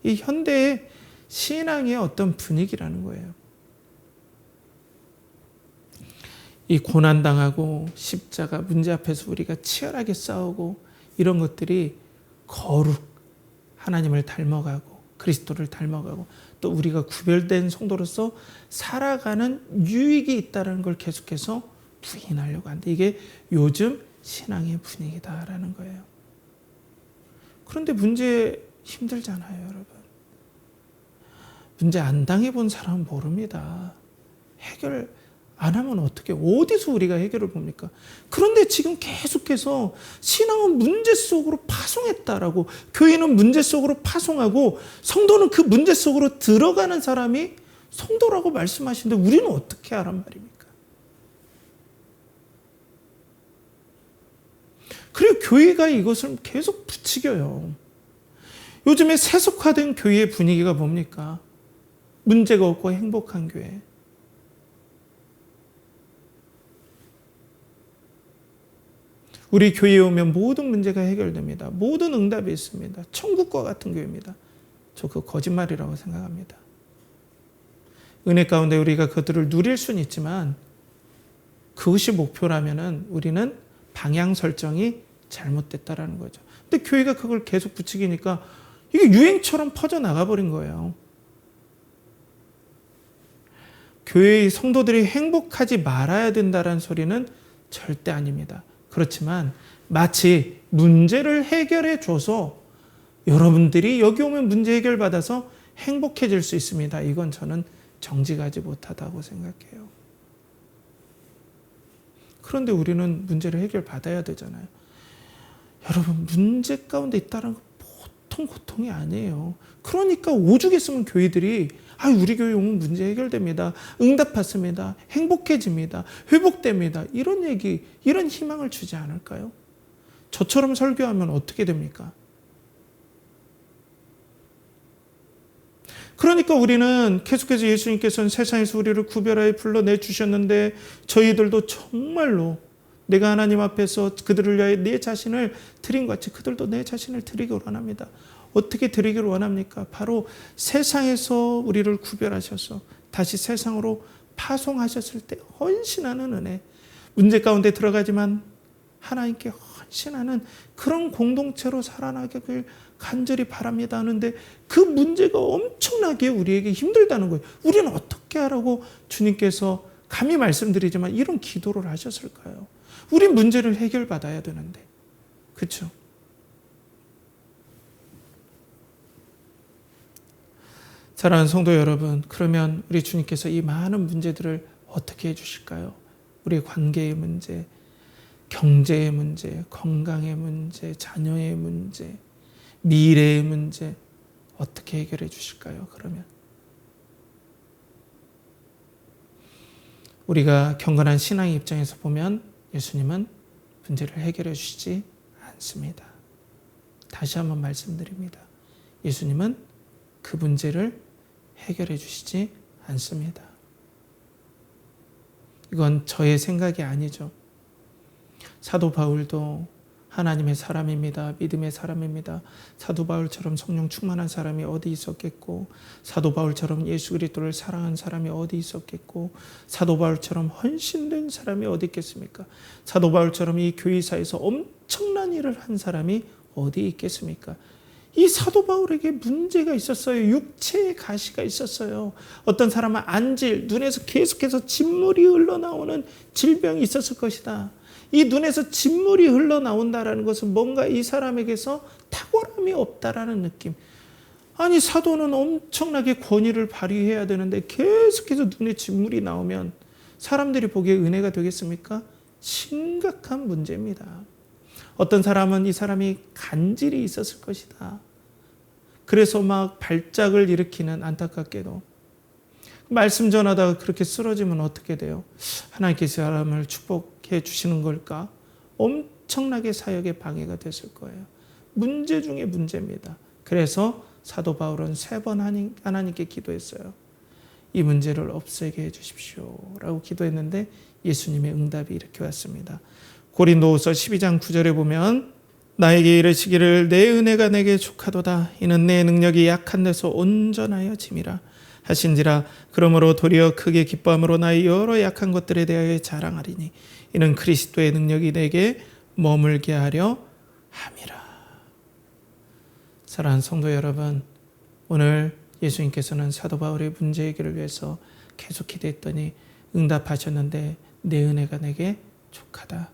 이 현대의 신앙의 어떤 분위기라는 거예요. 이 고난당하고 십자가 문제 앞에서 우리가 치열하게 싸우고 이런 것들이 거룩, 하나님을 닮아가고 그리스도를 닮아가고 또 우리가 구별된 성도로서 살아가는 유익이 있다는 걸 계속해서 부인하려고 하는데 이게 요즘 신앙의 분위기다라는 거예요. 그런데 문제 힘들잖아요, 여러분. 문제 안 당해본 사람은 모릅니다. 해결 안 하면 어떻게, 어디서 우리가 해결을 봅니까? 그런데 지금 계속해서 신앙은 문제 속으로 파송했다라고, 교회는 문제 속으로 파송하고 성도는 그 문제 속으로 들어가는 사람이 성도라고 말씀하시는데 우리는 어떻게 하란 말입니까? 그리고 교회가 이것을 계속 부추겨요. 요즘에 세속화된 교회의 분위기가 뭡니까? 문제가 없고 행복한 교회. 우리 교회에 오면 모든 문제가 해결됩니다. 모든 응답이 있습니다. 천국과 같은 교회입니다. 저 그거 거짓말이라고 생각합니다. 은혜 가운데 우리가 그들을 누릴 수는 있지만 그것이 목표라면은 우리는 방향 설정이 잘못됐다라는 거죠. 근데 교회가 그걸 계속 부추기니까 이게 유행처럼 퍼져나가 버린 거예요. 교회의 성도들이 행복하지 말아야 된다는 소리는 절대 아닙니다. 그렇지만 마치 문제를 해결해 줘서 여러분들이 여기 오면 문제 해결받아서 행복해질 수 있습니다. 이건 저는 정직하지 못하다고 생각해요. 그런데 우리는 문제를 해결받아야 되잖아요. 여러분, 문제 가운데 있다는 건 보통 고통이 아니에요. 그러니까 오죽했으면 교회들이 우리 교회 오면 문제 해결됩니다. 응답받습니다. 행복해집니다. 회복됩니다. 이런 얘기, 이런 희망을 주지 않을까요? 저처럼 설교하면 어떻게 됩니까? 그러니까 우리는 계속해서 예수님께서는 세상에서 우리를 구별하여 불러내주셨는데 저희들도 정말로 내가 하나님 앞에서 그들을 위하여 내 자신을 드린 것 같이 그들도 내 자신을 드리기를 원합니다. 어떻게 드리기를 원합니까? 바로 세상에서 우리를 구별하셔서 다시 세상으로 파송하셨을 때 헌신하는 은혜, 문제 가운데 들어가지만 하나님께 헌신하는 그런 공동체로 살아나기를 간절히 바랍니다 하는데 그 문제가 엄청나게 우리에게 힘들다는 거예요. 우리는 어떻게 하라고 주님께서 감히 말씀드리지만 이런 기도를 하셨을까요? 우리 문제를 해결받아야 되는데. 그렇죠? 사랑하는 성도 여러분, 그러면 우리 주님께서 이 많은 문제들을 어떻게 해주실까요? 우리 관계의 문제, 경제의 문제, 건강의 문제, 자녀의 문제, 미래의 문제 어떻게 해결해 주실까요? 그러면 우리가 경건한 신앙의 입장에서 보면 예수님은 문제를 해결해 주시지 않습니다. 다시 한번 말씀드립니다. 예수님은 그 문제를 해결해 주시지 않습니다. 이건 저의 생각이 아니죠. 사도 바울도 하나님의 사람입니다. 믿음의 사람입니다. 사도 바울처럼 성령 충만한 사람이 어디 있었겠고, 사도 바울처럼 예수 그리스도를 사랑한 사람이 어디 있었겠고, 사도 바울처럼 헌신된 사람이 어디 있겠습니까? 사도 바울처럼 이 교회사에서 엄청난 일을 한 사람이 어디 있겠습니까? 이 사도 바울에게 문제가 있었어요. 육체의 가시가 있었어요. 어떤 사람은 안질, 눈에서 계속해서 진물이 흘러나오는 질병이 있었을 것이다. 이 눈에서 진물이 흘러나온다는 것은 뭔가 이 사람에게서 탁월함이 없다라는 느낌. 아니, 사도는 엄청나게 권위를 발휘해야 되는데 계속해서 눈에 진물이 나오면 사람들이 보기에 은혜가 되겠습니까? 심각한 문제입니다. 어떤 사람은 이 사람이 간질이 있었을 것이다. 그래서 막 발작을 일으키는, 안타깝게도 말씀 전하다가 그렇게 쓰러지면 어떻게 돼요? 하나님께서 사람을 축복해 주시는 걸까? 엄청나게 사역에 방해가 됐을 거예요. 문제 중에 문제입니다. 그래서 사도 바울은 3번 하나님께 기도했어요. 이 문제를 없애게 해주십시오 라고 기도했는데 예수님의 응답이 이렇게 왔습니다. 고린도후서 12장 9절에 보면 나에게 이르시기를 내 은혜가 내게 족하도다. 이는 내 능력이 약한 데서 온전하여 짐이라 하신지라. 그러므로 도리어 크게 기뻐함으로 나의 여러 약한 것들에 대하여 자랑하리니 이는 그리스도의 능력이 내게 머물게 하려 함이라. 사랑하는 성도 여러분, 오늘 예수님께서는 사도 바울의 문제 해결을 위해서 계속 기도했더니 응답하셨는데 내 은혜가 내게 족하다.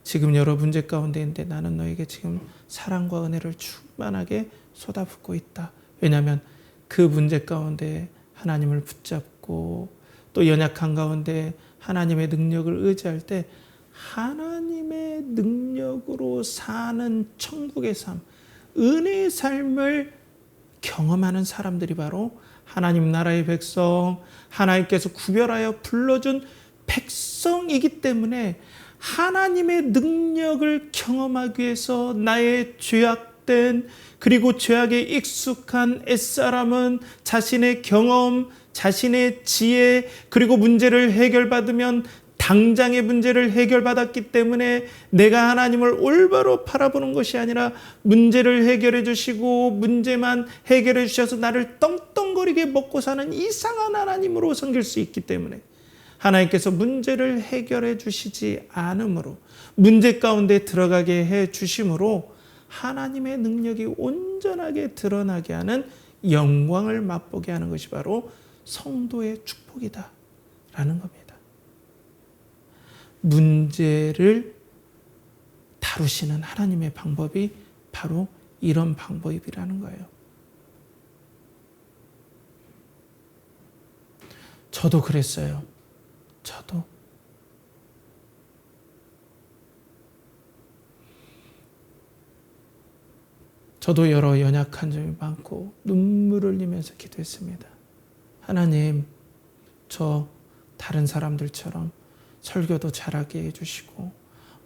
지금 여러 문제 가운데인데 나는 너에게 지금 사랑과 은혜를 충만하게 쏟아붓고 있다. 왜냐하면 그 문제 가운데 하나님을 붙잡고 또 연약한 가운데 하나님의 능력을 의지할 때 하나님의 능력으로 사는 천국의 삶, 은혜의 삶을 경험하는 사람들이 바로 하나님 나라의 백성, 하나님께서 구별하여 불러준 백성이기 때문에 하나님의 능력을 경험하기 위해서 나의 죄악된 그리고 죄악에 익숙한 옛사람은 자신의 경험, 자신의 지혜 그리고 문제를 해결받으면 당장의 문제를 해결받았기 때문에 내가 하나님을 올바로 바라보는 것이 아니라 문제를 해결해 주시고 문제만 해결해 주셔서 나를 떵떵거리게 먹고 사는 이상한 하나님으로 섬길 수 있기 때문에 하나님께서 문제를 해결해 주시지 않으므로 문제 가운데 들어가게 해 주심으로 하나님의 능력이 온전하게 드러나게 하는 영광을 맛보게 하는 것이 바로 성도의 축복이다 라는 겁니다. 문제를 다루시는 하나님의 방법이 바로 이런 방법이라는 거예요. 저도 그랬어요. 저도 여러 연약한 점이 많고 눈물을 흘리면서 기도했습니다. 하나님, 저 다른 사람들처럼 설교도 잘하게 해주시고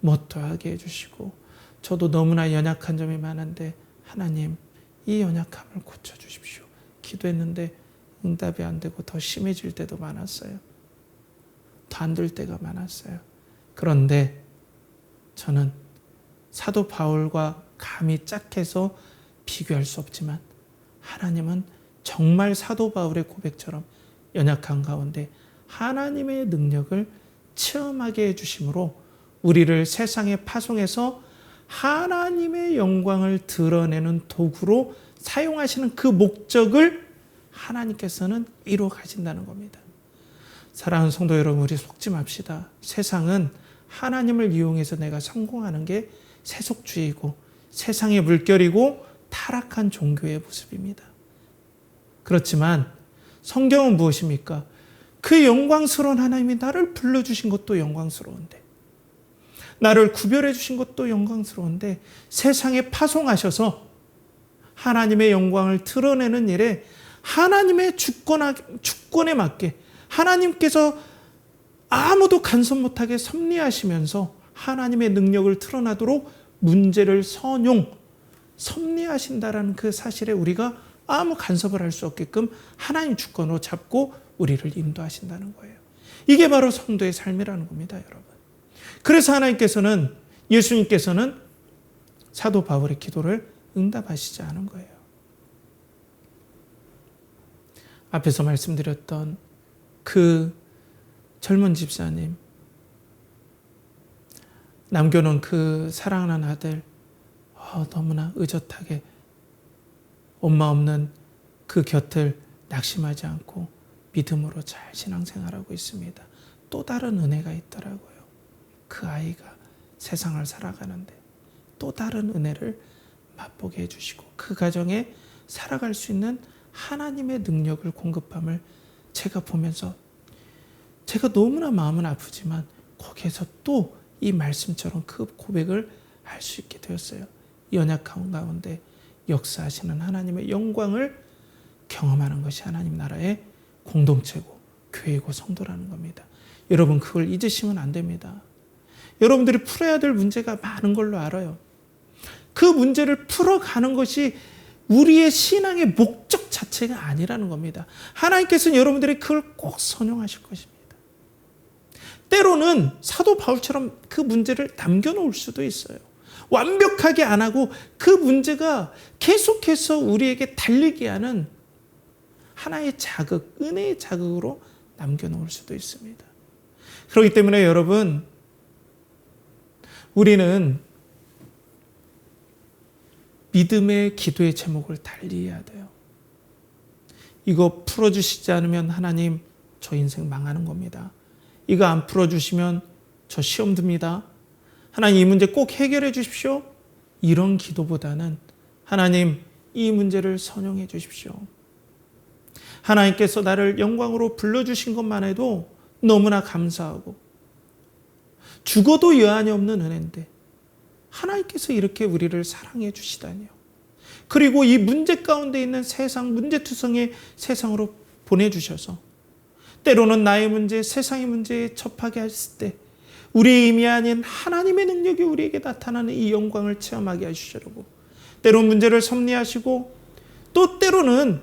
뭣도 하게 해주시고 저도 너무나 연약한 점이 많은데 하나님, 이 연약함을 고쳐주십시오. 기도했는데 응답이 안 되고 더 심해질 때도 많았어요. 더 안 될 때가 많았어요. 그런데 저는 사도 바울과 감히 짝해서 비교할 수 없지만 하나님은 정말 사도 바울의 고백처럼 연약한 가운데 하나님의 능력을 체험하게 해주심으로 우리를 세상에 파송해서 하나님의 영광을 드러내는 도구로 사용하시는 그 목적을 하나님께서는 이루어 가신다는 겁니다. 사랑하는 성도 여러분, 우리 속지 맙시다. 세상은 하나님을 이용해서 내가 성공하는 게 세속주의고 세상의 물결이고 타락한 종교의 모습입니다. 그렇지만 성경은 무엇입니까? 그 영광스러운 하나님이 나를 불러주신 것도 영광스러운데 나를 구별해 주신 것도 영광스러운데 세상에 파송하셔서 하나님의 영광을 드러내는 일에 하나님의 주권에 맞게 하나님께서 아무도 간섭 못하게 섭리하시면서 하나님의 능력을 드러나도록 문제를 섭리하신다라는 그 사실에 우리가 아무 간섭을 할 수 없게끔 하나님 주권으로 잡고 우리를 인도하신다는 거예요. 이게 바로 성도의 삶이라는 겁니다, 여러분. 그래서 하나님께서는, 예수님께서는 사도 바울의 기도를 응답하시지 않은 거예요. 앞에서 말씀드렸던 그 젊은 집사님, 남겨놓은 그 사랑하는 아들 너무나 의젓하게 엄마 없는 그 곁을 낙심하지 않고 믿음으로 잘 신앙생활하고 있습니다. 또 다른 은혜가 있더라고요. 그 아이가 세상을 살아가는데 또 다른 은혜를 맛보게 해주시고 그 가정에 살아갈 수 있는 하나님의 능력을 공급함을 제가 보면서 제가 너무나 마음은 아프지만 거기에서 또 이 말씀처럼 그 고백을 할 수 있게 되었어요. 연약한 가운데 역사하시는 하나님의 영광을 경험하는 것이 하나님 나라의 공동체고 교회고 성도라는 겁니다. 여러분 그걸 잊으시면 안 됩니다. 여러분들이 풀어야 될 문제가 많은 걸로 알아요. 그 문제를 풀어가는 것이 우리의 신앙의 목적 자체가 아니라는 겁니다. 하나님께서는 여러분들이 그걸 꼭 선용하실 것입니다. 때로는 사도 바울처럼 그 문제를 남겨놓을 수도 있어요. 완벽하게 안 하고 그 문제가 계속해서 우리에게 달리게 하는 하나의 자극, 은혜의 자극으로 남겨놓을 수도 있습니다. 그렇기 때문에 여러분, 우리는 믿음의 기도의 제목을 달리 해야 돼요. 이거 풀어주시지 않으면 하나님 저 인생 망하는 겁니다. 이거 안 풀어주시면 저 시험 듭니다. 하나님 이 문제 꼭 해결해 주십시오. 이런 기도보다는 하나님 이 문제를 선용해 주십시오. 하나님께서 나를 영광으로 불러주신 것만 해도 너무나 감사하고 죽어도 여한이 없는 은혜인데 하나님께서 이렇게 우리를 사랑해 주시다니요. 그리고 이 문제 가운데 있는 세상, 문제투성의 세상으로 보내주셔서 때로는 나의 문제, 세상의 문제에 접하게 했을 때 우리의 힘이 아닌 하나님의 능력이 우리에게 나타나는 이 영광을 체험하게 하시려고 때로는 문제를 섭리하시고 또 때로는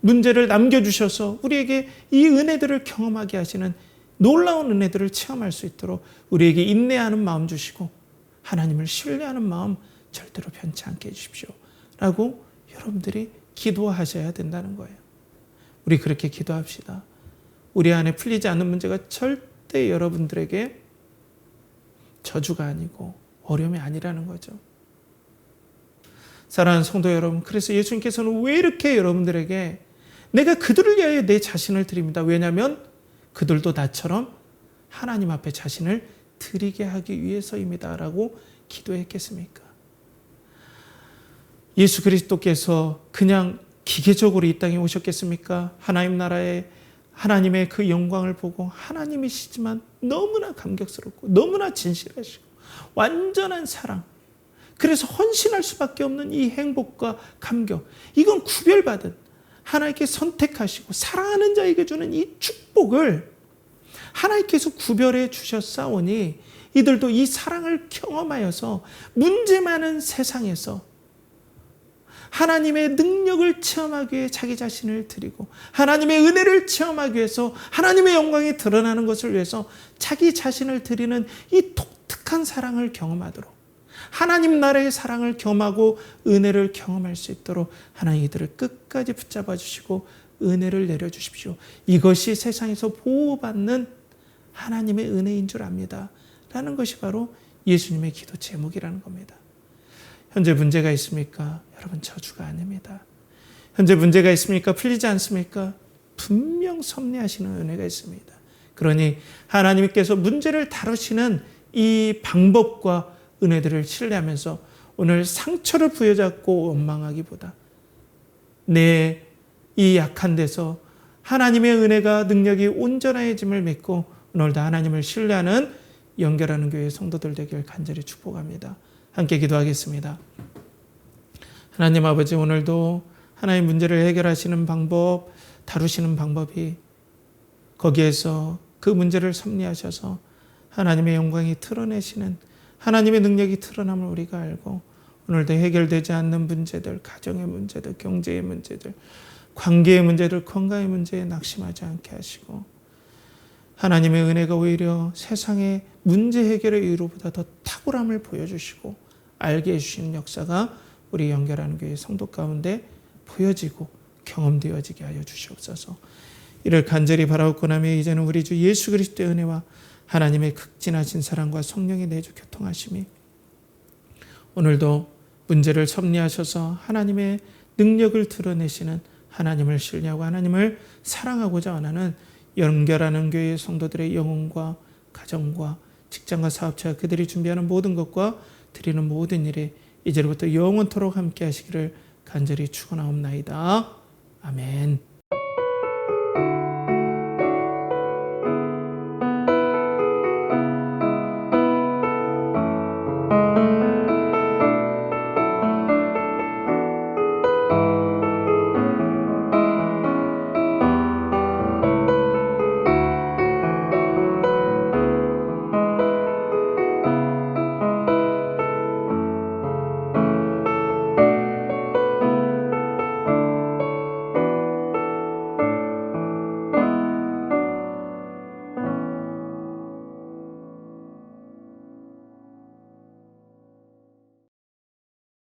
문제를 남겨주셔서 우리에게 이 은혜들을 경험하게 하시는 놀라운 은혜들을 체험할 수 있도록 우리에게 인내하는 마음 주시고 하나님을 신뢰하는 마음 절대로 변치 않게 해주십시오. 라고 여러분들이 기도하셔야 된다는 거예요. 우리 그렇게 기도합시다. 우리 안에 풀리지 않는 문제가 절대 여러분들에게 저주가 아니고 어려움이 아니라는 거죠. 사랑하는 성도 여러분, 그래서 예수님께서는 왜 이렇게 여러분들에게 내가 그들을 위하여 내 자신을 드립니다. 왜냐하면 그들도 나처럼 하나님 앞에 자신을 드리게 하기 위해서입니다. 라고 기도했겠습니까? 예수 그리스도께서 그냥 기계적으로 이 땅에 오셨겠습니까? 하나님 나라에 하나님의 그 영광을 보고 하나님이시지만 너무나 감격스럽고 너무나 진실하시고 완전한 사랑, 그래서 헌신할 수밖에 없는 이 행복과 감격, 이건 구별받은 하나님께 선택하시고 사랑하는 자에게 주는 이 축복을 하나님께서 구별해 주셨사오니 이들도 이 사랑을 경험하여서 문제 많은 세상에서 하나님의 능력을 체험하기 위해 자기 자신을 드리고 하나님의 은혜를 체험하기 위해서 하나님의 영광이 드러나는 것을 위해서 자기 자신을 드리는 이 독특한 사랑을 경험하도록 하나님 나라의 사랑을 경험하고 은혜를 경험할 수 있도록 하나님 이들을 끝까지 붙잡아 주시고 은혜를 내려주십시오. 이것이 세상에서 보호받는 하나님의 은혜인 줄 압니다. 라는 것이 바로 예수님의 기도 제목이라는 겁니다. 현재 문제가 있습니까? 여러분 저주가 아닙니다. 현재 문제가 있습니까? 풀리지 않습니까? 분명 섭리하시는 은혜가 있습니다. 그러니 하나님께서 문제를 다루시는 이 방법과 은혜들을 신뢰하면서 오늘 상처를 부여잡고 원망하기보다 내 이 약한 데서 하나님의 은혜가 능력이 온전해짐을 믿고 오늘도 하나님을 신뢰하는 연결하는 교회 성도들 되길 간절히 축복합니다. 함께 기도하겠습니다. 하나님 아버지, 오늘도 하나의 문제를 해결하시는 방법, 다루시는 방법이 거기에서 그 문제를 섭리하셔서 하나님의 영광이 드러내시는 하나님의 능력이 드러남을 우리가 알고 오늘도 해결되지 않는 문제들, 가정의 문제들, 경제의 문제들, 관계의 문제들, 건강의 문제에 낙심하지 않게 하시고 하나님의 은혜가 오히려 세상의 문제 해결의 이유보다 더 탁월함을 보여주시고 알게 해주시는 역사가 우리 연결하는 교회 성도 가운데 보여지고 경험되어지게 하여 주시옵소서. 이를 간절히 바라옵고나며 이제는 우리 주 예수 그리스도의 은혜와 하나님의 극진하신 사랑과 성령의 내주 교통하심이 오늘도 문제를 섭리하셔서 하나님의 능력을 드러내시는 하나님을 신뢰하고 하나님을 사랑하고자 원하는 연결하는 교회의 성도들의 영혼과 가정과 직장과 사업자 그들이 준비하는 모든 것과 드리는 모든 일에 이제부터 영원토록 함께 하시기를 간절히 축원하옵나이다. 아멘.